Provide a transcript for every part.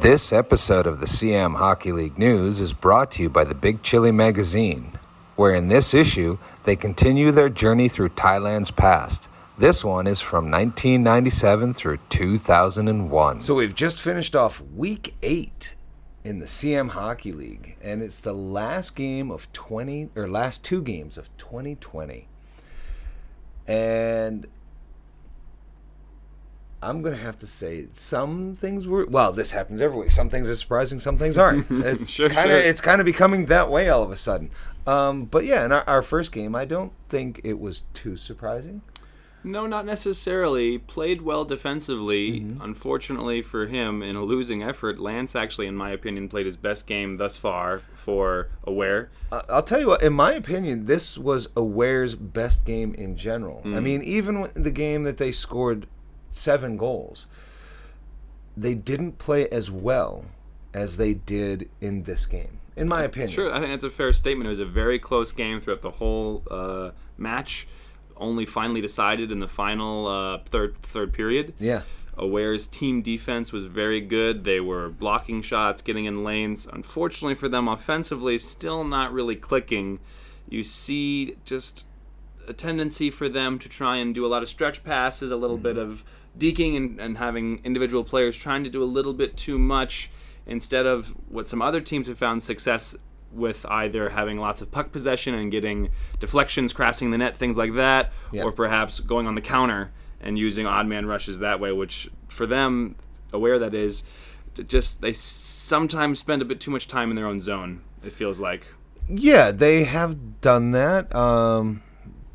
This episode of the Siam Hockey League News is brought to you by the Big Chili magazine, where in this issue, they continue their journey through Thailand's past. This one is from 1997 through 2001. So we've just finished off Week 8 in the Siam Hockey League, and it's the last two games of 2020. And I'm going to have to say some things were... Well, this happens every week. Some things are surprising, some things aren't. It's kind of becoming that way all of a sudden. But yeah, in our first game, I don't think it was too surprising. No, not necessarily. Played well defensively. Mm-hmm. Unfortunately for him, in a losing effort, Lance actually, in my opinion, played his best game thus far for Aware. I'll tell you what, in my opinion, this was Aware's best game in general. I mean, even the game that they scored 7 goals, they didn't play as well as they did in this game, in my opinion. Sure, I think that's a fair statement. It was a very close game throughout the whole match, only finally decided in the final third period. Yeah. Aware's team defense was very good. They were blocking shots, getting in lanes. Unfortunately for them, offensively, still not really clicking. You see just a tendency for them to try and do a lot of stretch passes, a little bit of deking and having individual players trying to do a little bit too much instead of what some other teams have found success with, either having lots of puck possession and getting deflections, crashing the net, things like that, or perhaps going on the counter and using odd man rushes that way, which for them, Aware that is, just they sometimes spend a bit too much time in their own zone, it feels like. Yeah, they have done that.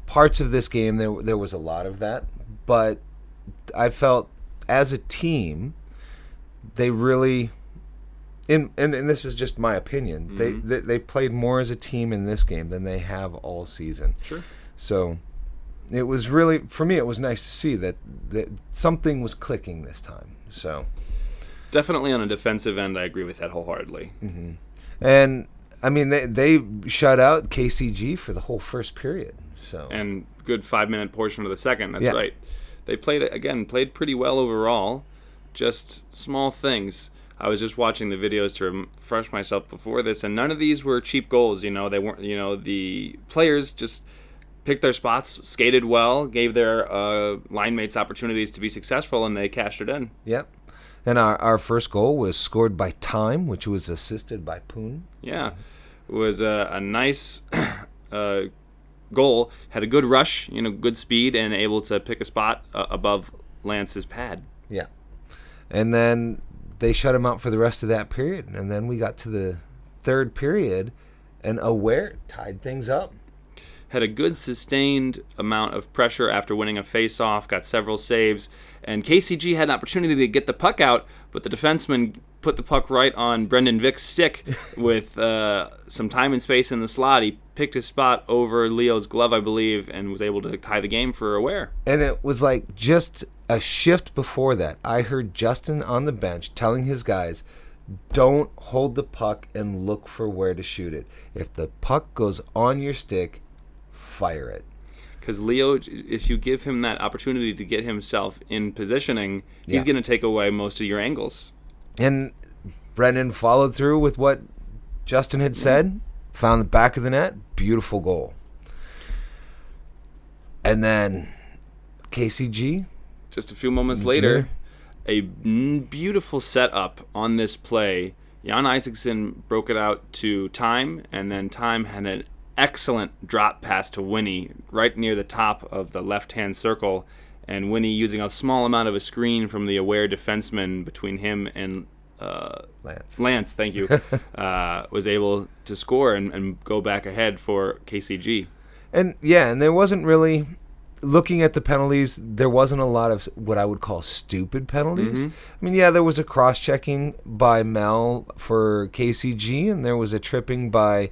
Parts of this game, there was a lot of that, but I felt as a team, they really, and this is just my opinion, they played more as a team in this game than they have all season. Sure. So it was really, for me, it was nice to see that something was clicking this time. So definitely on a defensive end, I agree with that wholeheartedly. Mm-hmm. And I mean, they shut out KCG for the whole first period. So and good 5-minute portion of the second. That's right. They played pretty well overall. Just small things. I was just watching the videos to refresh myself before this, and none of these were cheap goals. They weren't. The players just picked their spots, skated well, gave their line mates opportunities to be successful, and they cashed it in. Yep. And our first goal was scored by Time, which was assisted by Poon. Yeah, it was a nice goal. Had a good rush, good speed, and able to pick a spot above Lance's pad. Yeah. And then they shut him out for the rest of that period. And then we got to the third period, and Aware tied things up. Had a good sustained amount of pressure after winning a face-off, got several saves, and KCG had an opportunity to get the puck out, but the defenseman put the puck right on Brendan Vick's stick with some time and space in the slot. He picked his spot over Leo's glove, I believe, and was able to tie the game for Aware. And it was like just a shift before that. I heard Justin on the bench telling his guys, don't hold the puck and look for where to shoot it. If the puck goes on your stick, fire it. Because Leo, if you give him that opportunity to get himself in positioning, he's going to take away most of your angles. And Brendan followed through with what Justin had said, found the back of the net, beautiful goal. And then KCG. Just a few moments later, a beautiful setup on this play. Jan Isaacson broke it out to Time, and then Time had an excellent drop pass to Winnie right near the top of the left-hand circle, and Winnie, using a small amount of a screen from the Aware defenseman between him and Lance, thank you, was able to score and go back ahead for KCG. And there wasn't really, looking at the penalties, there wasn't a lot of what I would call stupid penalties. I mean, there was a cross-checking by Mel for KCG, and there was a tripping by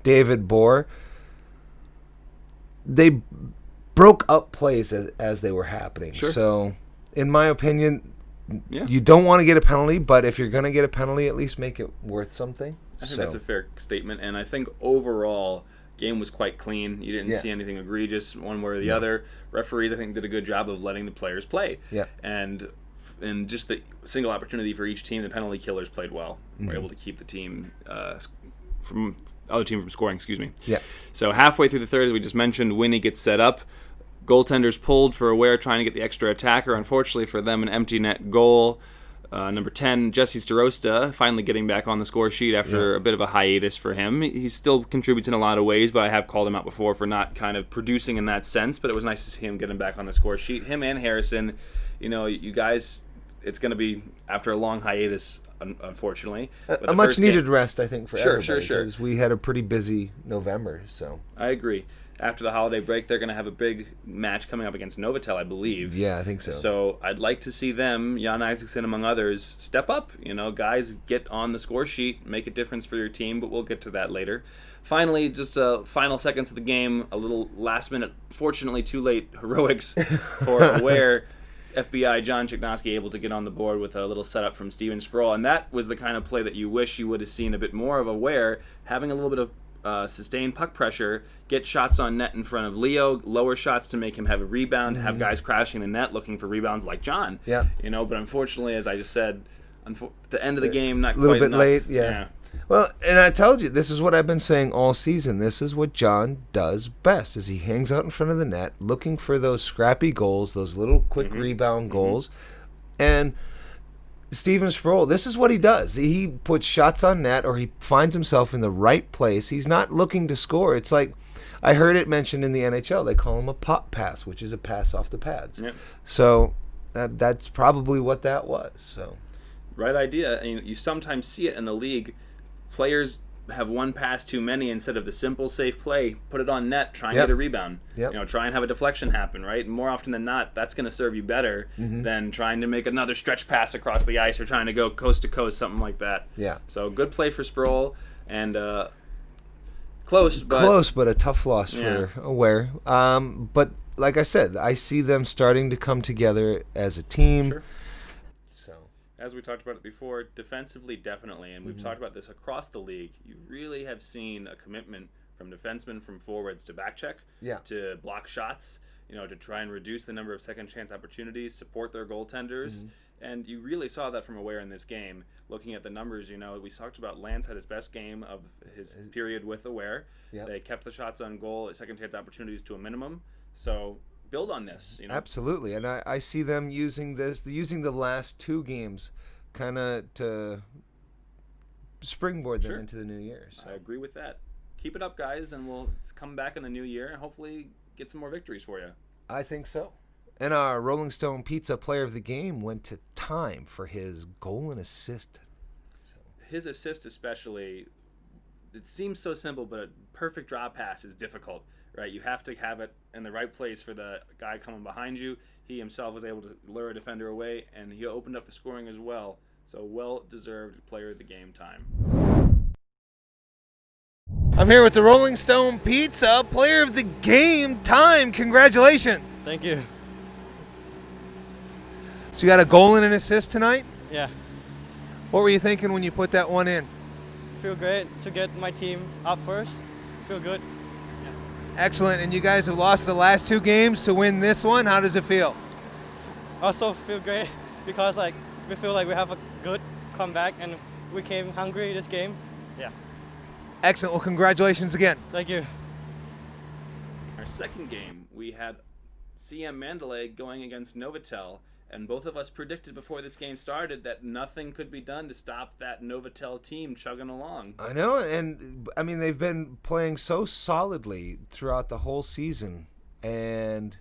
David Bohr. They broke up plays as they were happening. Sure. So, in my opinion, you don't want to get a penalty, but if you're going to get a penalty, at least make it worth something. I think that's a fair statement, and I think overall, game was quite clean. You didn't see anything egregious one way or the other. Referees, I think, did a good job of letting the players play. Yeah. And in just the single opportunity for each team, the penalty killers played well. Were able to keep the team from scoring. Excuse me. Yeah. So halfway through the third, as we just mentioned, Winnie gets set up. Goaltenders pulled for Aware, trying to get the extra attacker. Unfortunately for them, an empty net goal. Number 10, Jesse Starosta, finally getting back on the score sheet after a bit of a hiatus for him. He still contributes in a lot of ways, but I have called him out before for not kind of producing in that sense. But it was nice to see him getting back on the score sheet. Him and Harrison, you guys, it's going to be after a long hiatus, unfortunately. A much-needed rest, I think, for everybody. Sure. Because we had a pretty busy November, so. I agree. After the holiday break, they're going to have a big match coming up against Novotel, I believe. Yeah, I think so. So I'd like to see them, Jan Isaacson among others, step up. Guys, get on the score sheet, make a difference for your team, but we'll get to that later. Finally, just final seconds of the game, a little last-minute, fortunately too late, heroics for Aware. FBI John Chiknowski able to get on the board with a little setup from Steven Sproul, and that was the kind of play that you wish you would have seen a bit more of. Aware, having a little bit of sustained puck pressure, get shots on net in front of Leo, lower shots to make him have a rebound, have guys crashing the net looking for rebounds like John. Yeah. But unfortunately, as I just said, the end of the game, not a little quite bit enough. late, yeah. Well, and I told you, this is what I've been saying all season. This is what John does best, is he hangs out in front of the net looking for those scrappy goals, those little quick rebound goals. And Steven Sproul, this is what he does. He puts shots on net, or he finds himself in the right place. He's not looking to score. It's like, I heard it mentioned in the NHL. They call him a pop pass, which is a pass off the pads. Yep. So that's probably what that was. So, right idea. And you sometimes see it in the league. Players have one pass too many instead of the simple, safe play. Put it on net, try and get a rebound. Yep. Try and have a deflection happen, right? And more often than not, that's going to serve you better than trying to make another stretch pass across the ice or trying to go coast to coast, something like that. Yeah. So good play for Sproul, and close, but a tough loss for Aware. But like I said, I see them starting to come together as a team. Sure. As we talked about it before, defensively, definitely, and we've talked about this across the league, you really have seen a commitment from defensemen, from forwards to backcheck, to block shots, to try and reduce the number of second chance opportunities, support their goaltenders, and you really saw that from Aware in this game. Looking at the numbers, we talked about Lance had his best game of his period with Aware. Yep. They kept the shots on goal, second chance opportunities to a minimum, so build on this. Absolutely, and I see them using the last two games kind of to springboard them into the new year. So. I agree with that. Keep it up, guys, and we'll come back in the new year and hopefully get some more victories for you. I think so. And our Rolling Stone Pizza Player of the Game went to Time for his goal and assist. His assist especially, it seems so simple, but a perfect draw pass is difficult. Right, you have to have it in the right place for the guy coming behind you. He himself was able to lure a defender away, and he opened up the scoring as well. So well-deserved player of the game Time. I'm here with the Rolling Stone Pizza Player of the Game Time. Congratulations. Thank you. So you got a goal and an assist tonight? Yeah. What were you thinking when you put that one in? Feel great to get my team up first. Feel good. Excellent, and you guys have lost the last two games to win this one. How does it feel? Also feel great because we feel like we have a good comeback and we came hungry this game. Yeah. Excellent. Well, congratulations again. Thank you. Our second game, we had Siam Mandalay going against Novotel, and both of us predicted before this game started that nothing could be done to stop that Novotel team chugging along. I know, and I mean, they've been playing so solidly throughout the whole season, and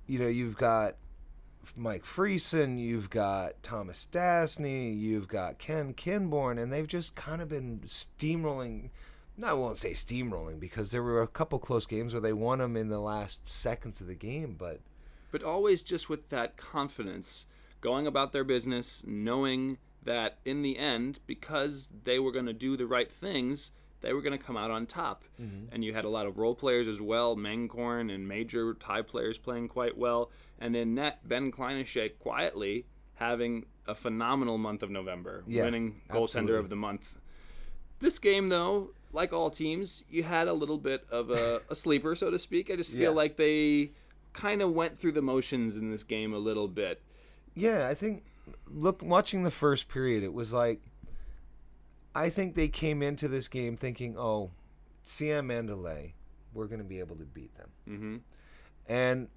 you've got Mike Friesen, you've got Tomas Stastny, you've got Ken Kinborn, and they've just kind of been steamrolling. No, I won't say steamrolling, because there were a couple close games where they won them in the last seconds of the game, but always just with that confidence, going about their business, knowing that in the end, because they were going to do the right things, they were going to come out on top. And you had a lot of role players as well, Manko and major Thai players playing quite well. And in net, Ben Kleineschay quietly having a phenomenal month of November, winning goaltender of the month. This game, though, like all teams, you had a little bit of a sleeper, so to speak. I just feel like they kind of went through the motions in this game a little bit. Yeah, I think watching the first period, it was like I think they came into this game thinking, "Oh, Siam Mandalay, we're going to be able to beat them." Mm-hmm. And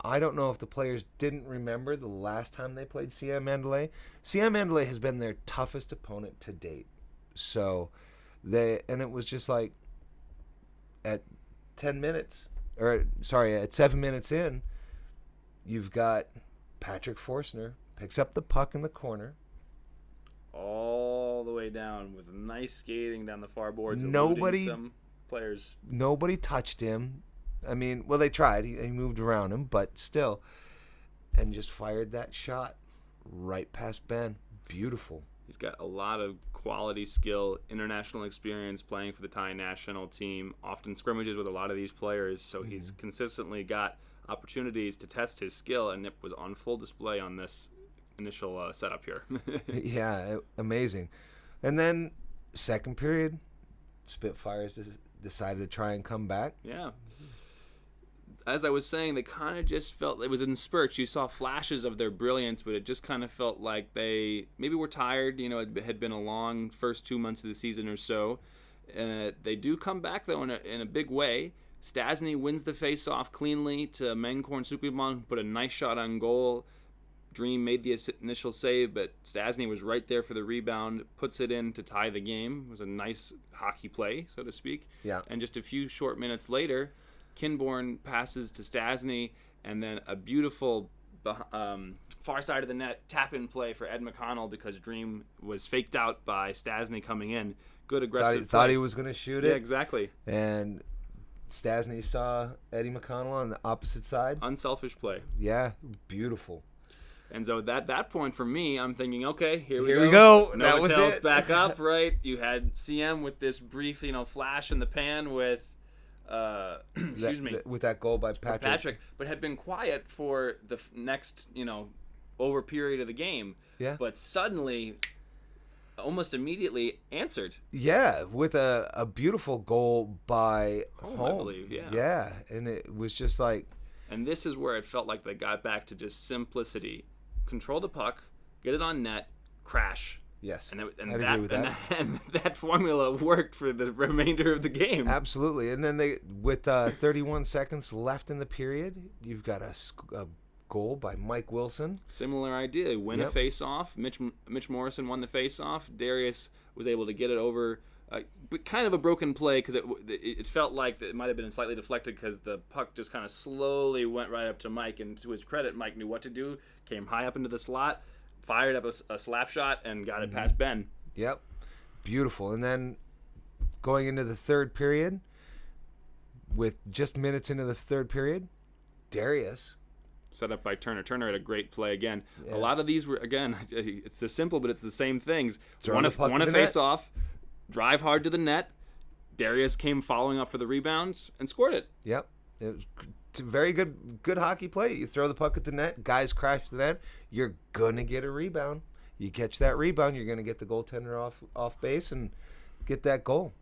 I don't know if the players didn't remember the last time they played Siam Mandalay. Siam Mandalay has been their toughest opponent to date. So it was just like at 10 minutes, at 7 minutes in, you've got Patrick Forstner picks up the puck in the corner. All the way down with nice skating down the far boards. Some players. Nobody touched him. I mean, well, they tried. He moved around him, but still. And just fired that shot right past Ben. Beautiful. He's got a lot of quality skill, international experience playing for the Thai national team, often scrimmages with a lot of these players. So he's consistently got opportunities to test his skill, and it was on full display on this initial setup here. Yeah, amazing. And then second period, Spitfires decided to try and come back. Yeah. As I was saying, they kind of just felt, it was in spurts. You saw flashes of their brilliance, but it just kind of felt like they maybe were tired. You know, it had been a long first 2 months of the season or so. They do come back, though, in a big way. Stastny wins the face-off cleanly to Manko and Sukubun, who put a nice shot on goal. Dream made the initial save, but Stastny was right there for the rebound, puts it in to tie the game. It was a nice hockey play, so to speak. Yeah. And just a few short minutes later, Kinborn passes to Stastny, and then a beautiful far side of the net tap-in play for Ed McConnell because Dream was faked out by Stastny coming in. Good aggressive Thought he was going to shoot it. Yeah, exactly. And Stastny saw Eddie McConnell on the opposite side. Unselfish play. Yeah, beautiful. And so at that point for me, I'm thinking, okay, here we go. That was Novatel's it. back up, right? You had CM with this brief, flash in the pan with, with that goal by Patrick. But had been quiet for the next, over period of the game. Yeah. But suddenly, almost immediately answered. Yeah, with a beautiful goal by Homme. I believe, yeah. Yeah, and it was just like. And this is where it felt like they got back to just simplicity. Control the puck, get it on net, crash. Yes, and agree with that. And that formula worked for the remainder of the game. Absolutely. And then with 31 seconds left in the period, you've got a goal by Mike Wilson. Similar idea. Win a face-off. Mitch Morrison won the face-off. Darius was able to get it over. But kind of a broken play because it felt like it might have been slightly deflected because the puck just kind of slowly went right up to Mike. And to his credit, Mike knew what to do, came high up into the slot, fired up a slap shot, and got it past Ben. Yep. Beautiful. And then going into the third period, with just minutes into the third period, Darius. Set up by Turner. Turner had a great play again. Yeah. A lot of these were, again, it's the simple, but it's the same things. Won a face-off. Drive hard to the net. Darius came following up for the rebounds and scored it. Yep. It was a very good hockey play. You throw the puck at the net, guys crash the net, you're going to get a rebound. You catch that rebound, you're going to get the goaltender off base and get that goal.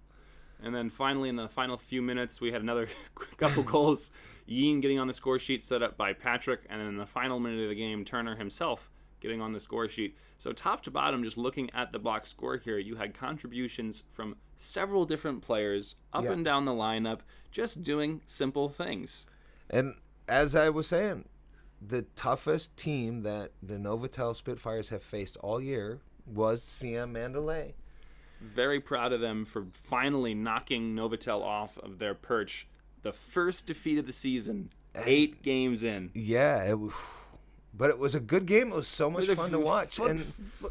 And then finally, in the final few minutes, we had another couple goals. Yean getting on the score sheet set up by Patrick. And then in the final minute of the game, Turner himself getting on the score sheet. So top to bottom, just looking at the box score here, you had contributions from several different players up and down the lineup, just doing simple things. And as I was saying, the toughest team that the Novotel Spitfires have faced all year was Siam Mandalay. Very proud of them for finally knocking Novotel off of their perch. The first defeat of the season, 8 games in. Yeah, but it was a good game. It was so much fun to watch.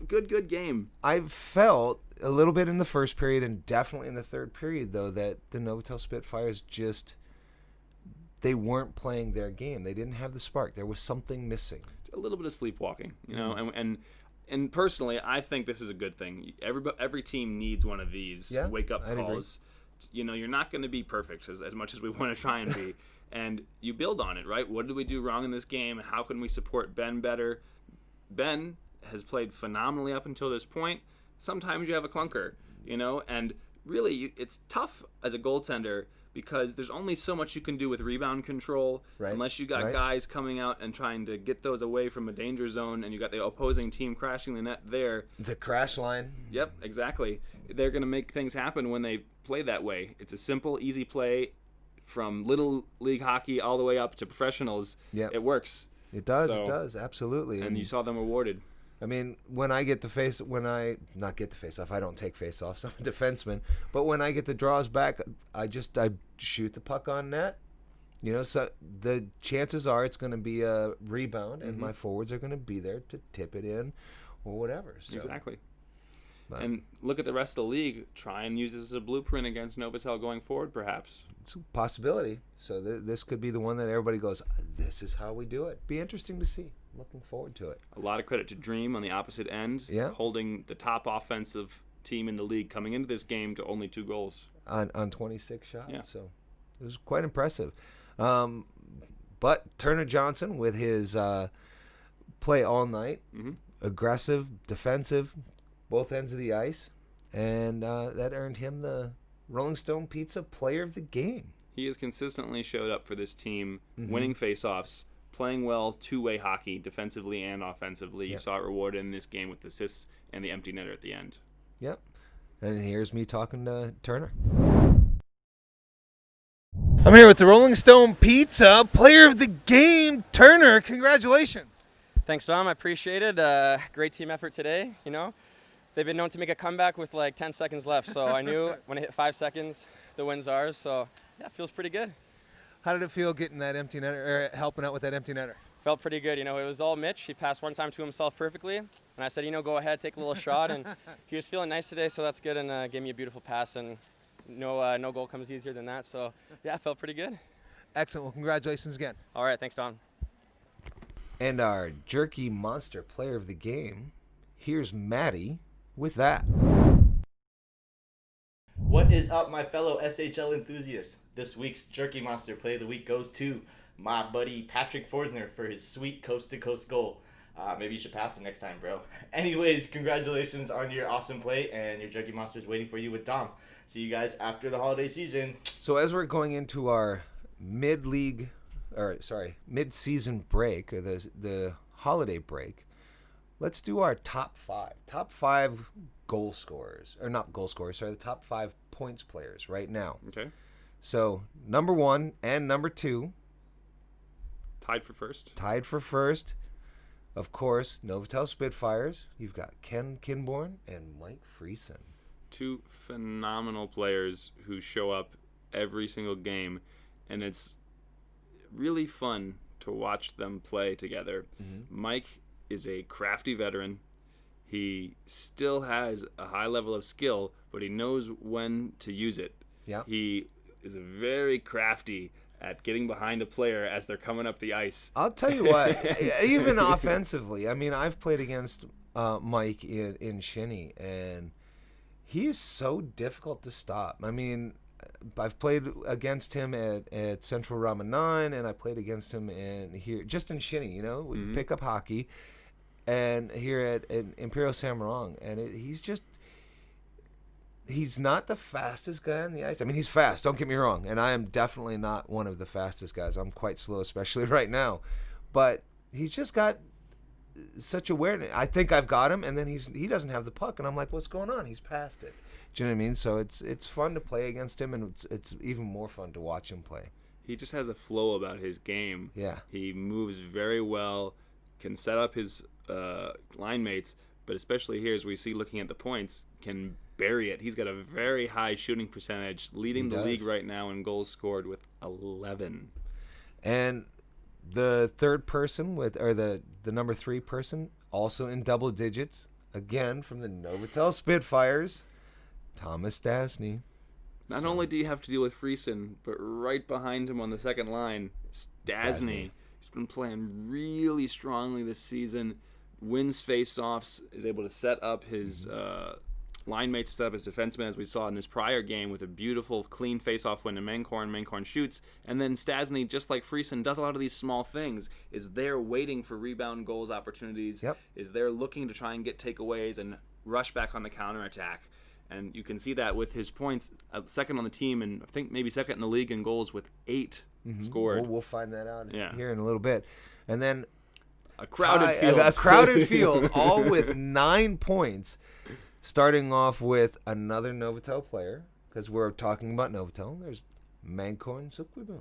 Good game. I felt a little bit in the first period and definitely in the third period, though, that the Novotel Spitfires they weren't playing their game. They didn't have the spark. There was something missing. A little bit of sleepwalking, and personally, I think this is a good thing. Every team needs one of these wake-up calls. You're not going to be perfect as much as we want to try and be. And you build on it, right? What did we do wrong in this game? How can we support Ben better? Ben has played phenomenally up until this point. Sometimes you have a clunker, and really it's tough as a goaltender because there's only so much you can do with rebound control unless you got guys coming out and trying to get those away from a danger zone, and you got the opposing team crashing the net there. The crash line. Yep, exactly. They're going to make things happen when they play that way. It's a simple, easy play from little league hockey all the way up to professionals. Yep. It works. It does. It does. Absolutely. And you saw them rewarded. I mean, when I get the face, not get the face off, I don't take face offs. I'm a defenseman. But when I get the draws back, I shoot the puck on net. You know, so the chances are it's going to be a rebound, and my forwards are going to be there to tip it in or whatever. So. Exactly. And look at the rest of the league. Try and use this as a blueprint against Novotel going forward, perhaps. It's a possibility. So this could be the one that everybody goes, this is how we do it. Be interesting to see. Looking forward to it. A lot of credit to Dream on the opposite end, holding the top offensive team in the league coming into this game to only 2 goals. On 26 shots. Yeah. So it was quite impressive. But Turner Johnson with his play all night, aggressive, defensive, both ends of the ice, and that earned him the Rolling Stone Pizza Player of the Game. He has consistently showed up for this team, winning faceoffs, playing well two-way hockey, defensively and offensively. You saw it rewarded in this game with assists and the empty netter at the end. Yep. And here's me talking to Turner. I'm here with the Rolling Stone Pizza Player of the Game, Turner. Congratulations. Thanks, Tom. I appreciate it. Great team effort today. You know, they've been known to make a comeback with like 10 seconds left, so I knew when it hit 5 seconds, the win's ours. So yeah, it feels pretty good. How did it feel getting that empty netter, or helping out with that empty netter? Felt pretty good. You know, it was all Mitch. He passed one time to himself perfectly, and I said, you know, go ahead, take a little shot. And he was feeling nice today, so that's good, and gave me a beautiful pass. And no goal comes easier than that. So yeah, it felt pretty good. Excellent. Well, congratulations again. All right, thanks, Tom. And our Jerky Monster Player of the Game, here's Maddie with that. What is up, my fellow SHL enthusiasts? This week's Jerky Monster Play of the Week goes to my buddy Patrick Forstner for his sweet coast-to-coast goal. Maybe you should pass it next time, bro. Anyways, congratulations on your awesome play, and your Jerky Monster is waiting for you with Dom. See you guys after the holiday season. So as we're going into our mid-season break, or the holiday break, let's do our top 5. Top 5 goal scorers, or not goal scorers, sorry, the top 5 points players right now. Okay. So, number 1 and number 2. Tied for first. Tied for first. Of course, Novotel Spitfires. You've got Ken Kinborn and Mike Friesen. 2 phenomenal players who show up every single game, and it's really fun to watch them play together. Mike is a crafty veteran. He still has a high level of skill, but he knows when to use it. Yeah. He is very crafty at getting behind a player as they're coming up the ice. I'll tell you what, even offensively, I mean, I've played against Mike in Shinny, and he is so difficult to stop. I mean, I've played against him at Central Ramen 9, and I played against him here just in Shinny, you know, we pick up hockey, and here at Imperial Samarang, and he's not the fastest guy on the ice. I mean, he's fast, don't get me wrong, and I am definitely not one of the fastest guys. I'm quite slow, especially right now, but he's just got such awareness. I think I've got him, and then he doesn't have the puck, and I'm like, what's going on? He's past it. Do you know what I mean? So it's fun to play against him, and it's even more fun to watch him play. He just has a flow about his game. Yeah. He moves very well, can set up his line mates, but especially here, as we see looking at the points, can bury it. He's got a very high shooting percentage, leading the league right now in goals scored with 11. And the third person the number 3 person, also in double digits, again from the Novotel Spitfires, Tomas Stastny. Not only do you have to deal with Friesen, but right behind him on the second line, Stastny. He's been playing really strongly this season, wins face-offs, is able to set up his line mates, set up his defenseman, as we saw in this prior game, with a beautiful, clean face-off win to Mankorn shoots. And then Stastny, just like Friesen, does a lot of these small things, is there waiting for rebound goals opportunities, is there looking to try and get takeaways and rush back on the counterattack. And you can see that with his points, second on the team, and I think maybe second in the league in goals with 8 scored. We'll find that out here in a little bit. And then a crowded field. A crowded field, all with 9 points, starting off with another Novotel player, because we're talking about Novotel. There's Manko and Sukubun.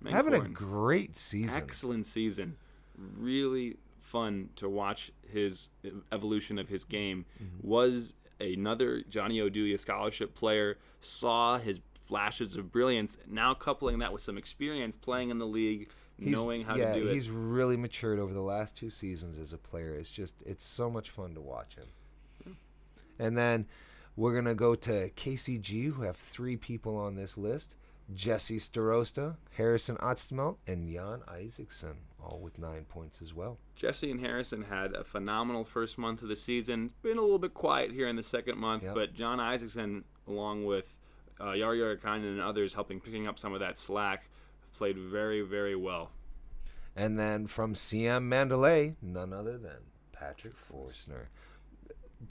Having a great season. Excellent season. Really fun to watch his evolution of his game. Was another Johnny Oduya scholarship player, saw his flashes of brilliance, now coupling that with some experience playing in the league, knowing how to do it. He's really matured over the last 2 seasons as a player. It's so much fun to watch him. And then we're going to go to KCG, who have 3 people on this list. Jesse Starosta, Harrison Otstemelt, and Jan Isaacson, all with 9 points as well. Jesse and Harrison had a phenomenal first month of the season. Been a little bit quiet here in the second month, but John Isaacson, along with Yari Yarakainen and others picking up some of that slack, played very, very well. And then from Siam Mandalay, none other than Patrick Forstner.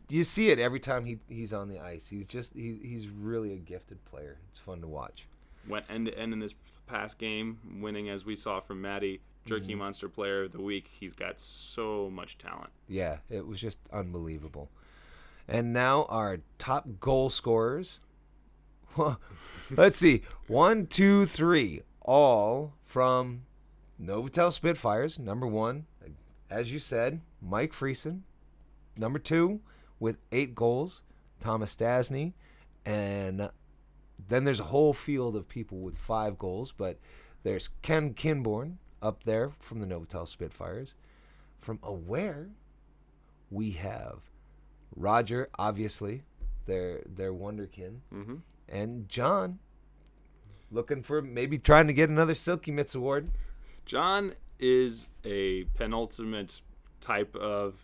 You see it every time he's on the ice. He's really a gifted player. It's fun to watch. Went end to end in this past game, winning, as we saw from Maddie, Jerky Monster Player of the Week. He's got so much talent. Yeah, it was just unbelievable. And now our top goal scorers. Let's see. 1, 2, 3. All from Novotel Spitfires. Number 1, as you said, Mike Friesen. Number 2, with 8 goals, Tomas Stastny. And then there's a whole field of people with 5 goals, but there's Ken Kinborn up there from the Novotel Spitfires. From Aware, we have Roger, obviously, their wonderkin, and John, looking for maybe trying to get another Silky Mitts award. John is a penultimate type of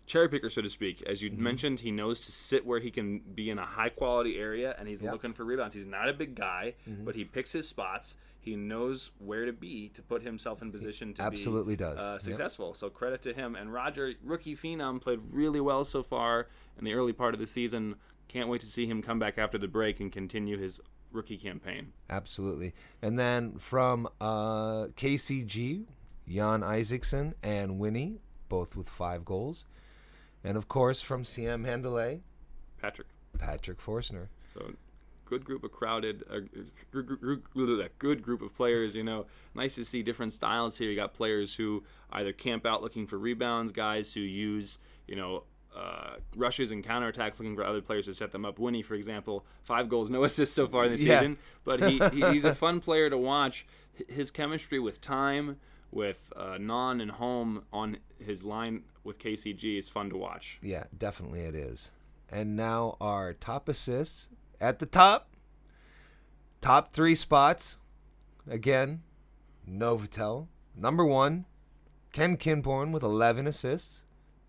cherry picker, so to speak. As you mentioned, he knows to sit where he can be in a high-quality area, and he's looking for rebounds. He's not a big guy, but he picks his spots. He knows where to be to put himself in position to absolutely be does. Successful. So credit to him. And Roger, rookie phenom, played really well so far in the early part of the season. Can't wait to see him come back after the break and continue his rookie campaign. Absolutely. And then from KCG, Jan Isaacson and Winnie, both with 5 goals. And, of course, from Siam Mandalay, Patrick Forstner. So good group of good group of players, Nice to see different styles here. You got players who either camp out looking for rebounds, guys who use, rushes and counterattacks looking for other players to set them up. Winnie, for example, 5 goals, no assists so far in the season. But he's a fun player to watch. His chemistry with Time, with Non and Home on his line with KCG is fun to watch. Yeah, definitely it is. And now our top assists at the top 3 spots. Again, Novotel. Number 1, Ken Kinborn with 11 assists.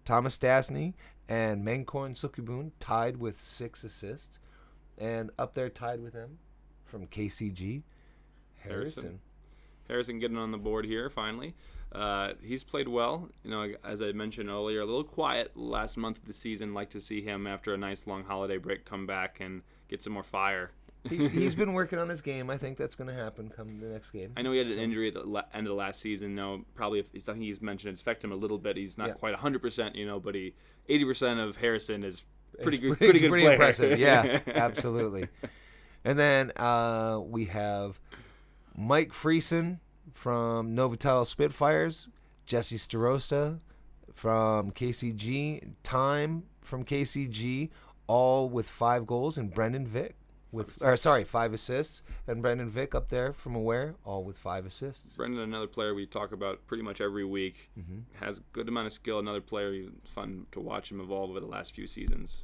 Tomas Stastny and Manko and Sukubun tied with 6 assists. And up there tied with them from KCG, Harrison getting on the board here finally. He's played well. As I mentioned earlier, a little quiet last month of the season. Like to see him after a nice long holiday break come back and get some more fire. He's been working on his game. I think that's going to happen come the next game. I know he had an injury at the end of the last season. Probably I think he's mentioned it's affected him a little bit. He's not quite 100%, but 80% of Harrison is pretty good player. Impressive. Yeah, absolutely. And then we have Mike Friesen from Novotel Spitfires, Jesse Starosta from KCG, Time from KCG, all with 5 goals, and Brendan Vick 5 assists, and Brendan Vick up there from Aware, all with 5 assists. Brendan, another player we talk about pretty much every week, has a good amount of skill. Another player, fun to watch him evolve over the last few seasons.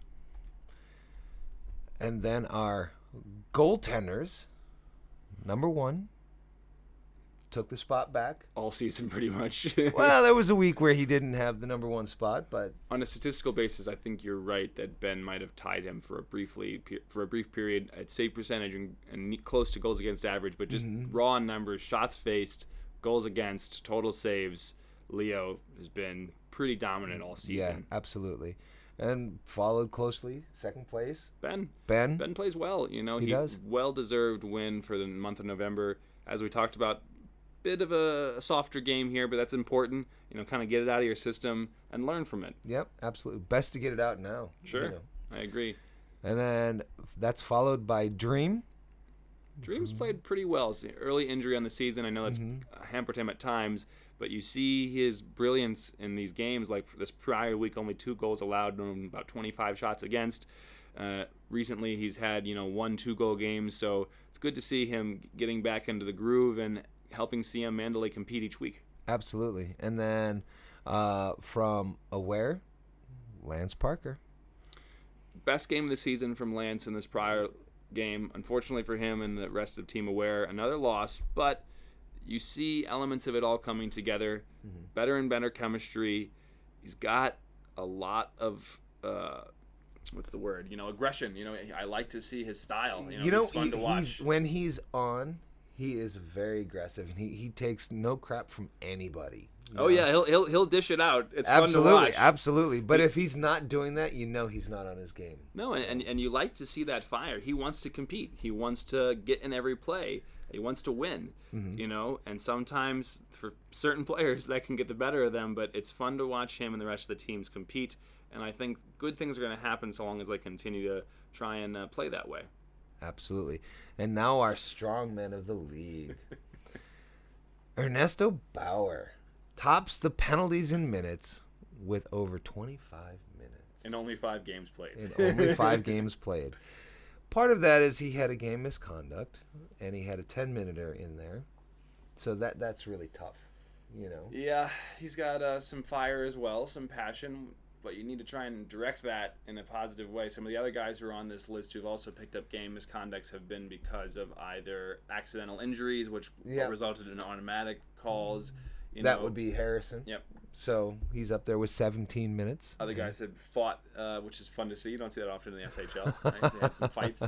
And then our goaltenders, number 1, took the spot back all season pretty much. Well, there was a week where he didn't have the number 1 spot, but on a statistical basis, I think you're right that Ben might have tied him for a brief period at save percentage and close to goals against average, but just raw numbers, shots faced, goals against, total saves. Leo has been pretty dominant all season. Yeah, absolutely. And followed closely, second place. Ben plays well. He does. Well-deserved win for the month of November. As we talked about, bit of a softer game here, but that's important. Kind of get it out of your system and learn from it. Yep, absolutely. Best to get it out now. Sure, I agree. And then that's followed by Dream. Dream's played pretty well. It's an early injury on the season. I know that's hampered him at times, but you see his brilliance in these games. Like this prior week, only 2 goals allowed, about 25 shots against. Recently, he's had 1-2 goal games, so it's good to see him getting back into the groove and helping Siam Mandalay compete each week. Absolutely. And then from Aware, Lance Parker. Best game of the season from Lance in this prior game. Unfortunately for him and the rest of Team Aware, another loss, but you see elements of it all coming together. Better and better chemistry. He's got a lot of what's the word? Aggression. I like to see his style. He's fun to watch. When he's on, he is very aggressive, and he takes no crap from anybody. Oh yeah, he'll dish it out. It's absolutely, fun to watch. Absolutely. But if he's not doing that, he's not on his game. No, and you like to see that fire. He wants to compete. He wants to get in every play. He wants to win. And sometimes for certain players that can get the better of them. But it's fun to watch him and the rest of the teams compete. And I think good things are going to happen so long as they continue to try and play that way. Absolutely. And now our strongman of the league, Ernesto Bauer, tops the penalties in minutes with over 25 minutes. And only 5 games played. Part of that is he had a game misconduct, and he had a 10-minute in there. So that's really tough, Yeah, he's got some fire as well, some passion, but you need to try and direct that in a positive way. Some of the other guys who are on this list who've also picked up game misconducts have been because of either accidental injuries, which resulted in automatic calls. That would be Harrison. Yep. So he's up there with 17 minutes. Other guys have fought, which is fun to see. You don't see that often in the SHL. Right? They had some fights.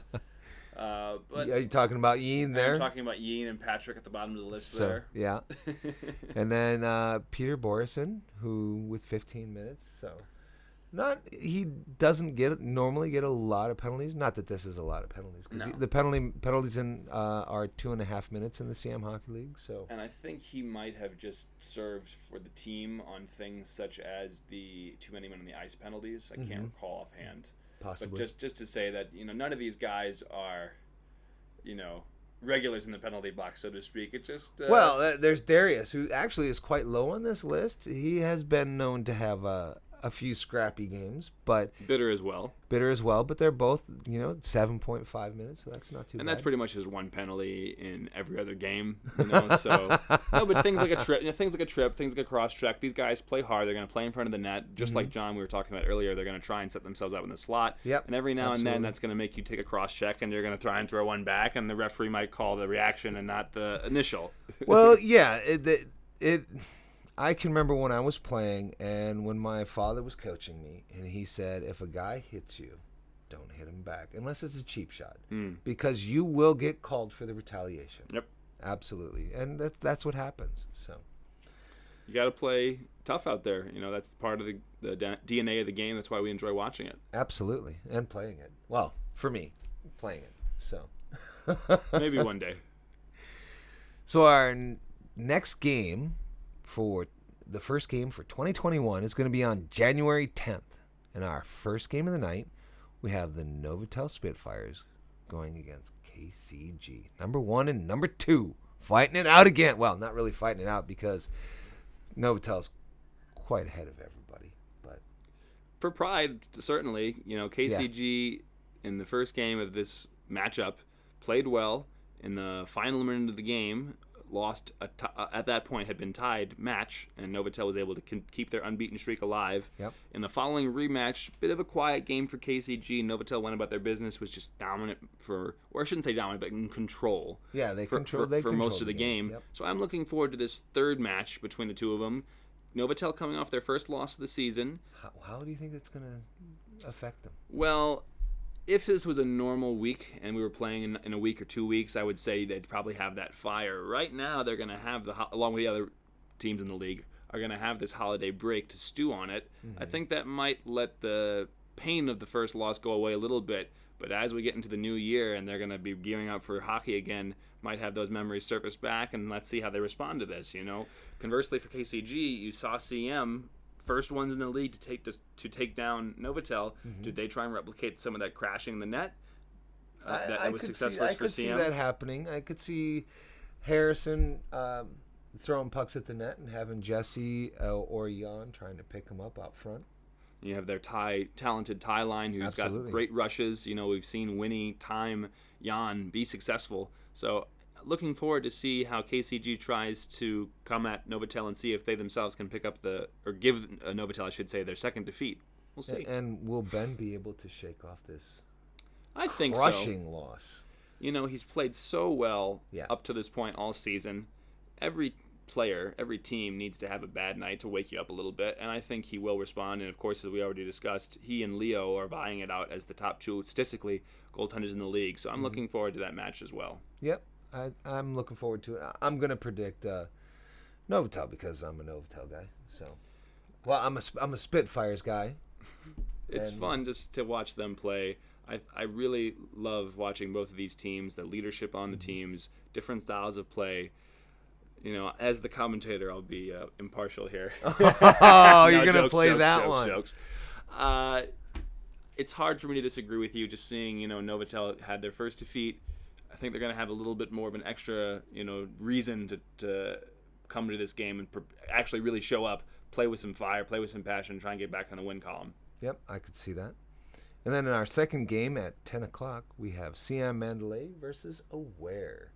But are you talking about Yean there? I'm talking about Yean and Patrick at the bottom of the list there. Yeah. And then Peter Borison, who with 15 minutes. So he doesn't normally get a lot of penalties. Not that this is a lot of penalties. No. The penalties are 2.5 minutes in the Siam Hockey League. So. And I think he might have just served for the team on things such as the too many men on the ice penalties. I can't recall offhand. Possibly. But just to say that none of these guys are, regulars in the penalty box, so to speak. It just well, there's Darius, who actually is quite low on this list. He has been known to have a few scrappy games, but bitter as well. But they're both 7.5 minutes, so that's not too bad. And that's pretty much his one penalty in every other game. So no, but things like a trip, things like a cross check. These guys play hard. They're going to play in front of the net, just like John we were talking about earlier. They're going to try and set themselves up in the slot. Yep. And every now and then, that's going to make you take a cross check, and you're going to try and throw one back, and the referee might call the reaction and not the initial. Well, yeah, I can remember when I was playing and when my father was coaching me, and he said, if a guy hits you, don't hit him back unless it's a cheap shot, because you will get called for the retaliation. Yep. Absolutely. And that's what happens. So you got to play tough out there. That's part of the DNA of the game. That's why we enjoy watching it. Absolutely. And playing it. Well, for me, playing it. So maybe one day. So our next game, for the first game for 2021, is going to be on January 10th. And our first game of the night, we have the Novotel Spitfires going against KCG. Number 1 and number 2, fighting it out again. Well, not really fighting it out, because Novotel's quite ahead of everybody. But for pride, certainly, KCG in the first game of this matchup played well. In the final minute of the game, lost at that point, had been tied match, and Novotel was able to keep their unbeaten streak alive. Yep. In the following rematch, bit of a quiet game for KCG. Novotel went about their business, was just dominant or I shouldn't say dominant, but in control. Yeah, they controlled most of the game. Yep. So I'm looking forward to this third match between the two of them. Novotel coming off their first loss of the season. How do you think that's going to affect them? Well, if this was a normal week and we were playing in a week or 2 weeks, I would say they'd probably have that fire. Right now, they're going to have, along with the other teams in the league, are going to have this holiday break to stew on it. I think that might let the pain of the first loss go away a little bit. But as we get into the new year and they're going to be gearing up for hockey again, might have those memories surface back, and let's see how they respond to this. Conversely for KCG, you saw CM first ones in the league to take down Novotel. Mm-hmm. Did they try and replicate some of that crashing in the net? I That was could successful see, for I could see CM. that happening. I could see Harrison throwing pucks at the net and having Jesse or Yean trying to pick him up out front. You have their talented Thai line who's Absolutely. got great rushes. We've seen Winnie, Time, Yean be successful. So looking forward to see how KCG tries to come at Novotel and see if they themselves can pick up give Novotel, I should say, their second defeat. We'll see. And will Ben be able to shake off this I think crushing loss? He's played so well Yeah. up to this point all season. Every player, every team needs to have a bad night to wake you up a little bit, and I think he will respond. And of course, as we already discussed, he and Leo are vying it out as the top two statistically goaltenders in the league. So I'm looking forward to that match as well. Yep, I'm looking forward to it. I'm going to predict Novotel because I'm a Novotel guy. So, well, I'm a Spitfires guy. It's And- fun just to watch them play. I really love watching both of these teams, the leadership on the teams, different styles of play. As the commentator, I'll be impartial here. Oh, you're No, going to jokes, play jokes, that jokes, one. Jokes. It's hard for me to disagree with you. Just seeing, Novotel had their first defeat. I think they're going to have a little bit more of an extra, reason to come to this game and actually really show up, play with some fire, play with some passion, try and get back on the win column. Yep, I could see that. And then in our second game at 10 o'clock, we have Siam Mandalay versus Aware.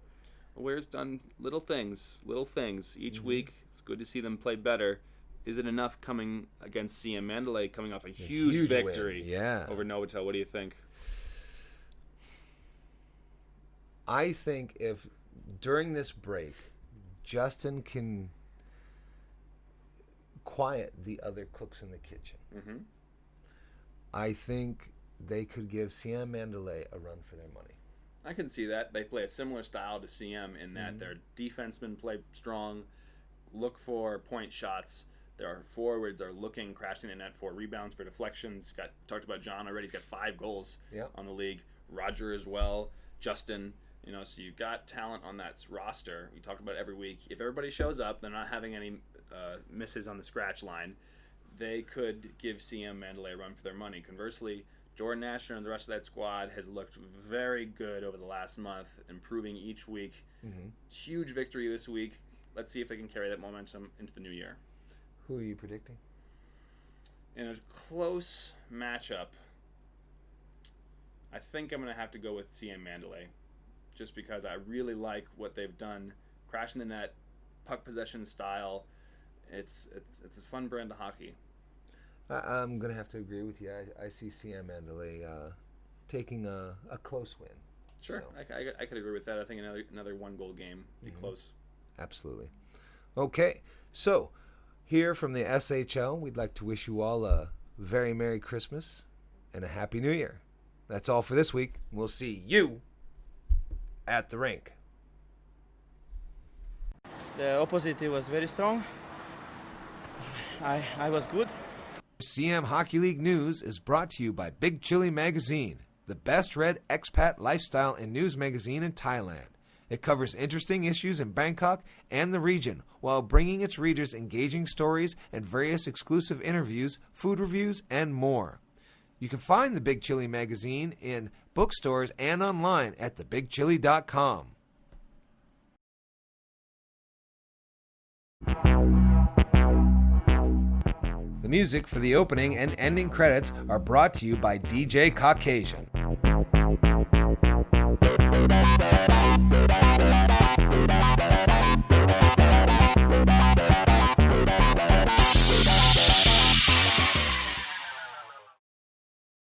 Aware's done little things each Mm-hmm. week. It's good to see them play better. Is it enough coming against Siam Mandalay, coming off a huge victory win. over Novotel? What do you think? I think if during this break, Justin can quiet the other cooks in the kitchen, Mm-hmm. I think they could give Siam Mandalay a run for their money. I can see that. They play a similar style to CM in that Mm-hmm. their defensemen play strong, look for point shots. Their forwards are looking, crashing the net for rebounds, for deflections. Talked about John already. He's got 5 goals Yep. on the league. Roger as well. Justin. So you've got talent on that roster. We talk about it every week. If everybody shows up, they're not having any misses on the scratch line. They could give CM Mandalay a run for their money. Conversely, Jordan Asher and the rest of that squad has looked very good over the last month, improving each week. Mm-hmm. Huge victory this week. Let's see if they can carry that momentum into the new year. Who are you predicting? In a close matchup, I think I'm going to have to go with CM Mandalay, just because I really like what they've done, crashing the net, puck possession style. It's a fun brand of hockey. I'm going to have to agree with you. I see Siam Mandalay taking a close win. Sure, So, I could agree with that. I think another 1-goal game be close. absolutely. Okay, so here from the SHL, we'd like to wish you all a very Merry Christmas and a Happy New Year. That's all for this week. We'll see you at the rink. The opposite was very strong. I was good. CM Hockey League News is brought to you by Big Chili Magazine, the best read expat lifestyle and news magazine in Thailand. It covers interesting issues in Bangkok and the region while bringing its readers engaging stories and various exclusive interviews, food reviews, and more. You can find the Big Chili Magazine in bookstores and online at thebigchili.com. The music for the opening and ending credits are brought to you by DJ Caucasian.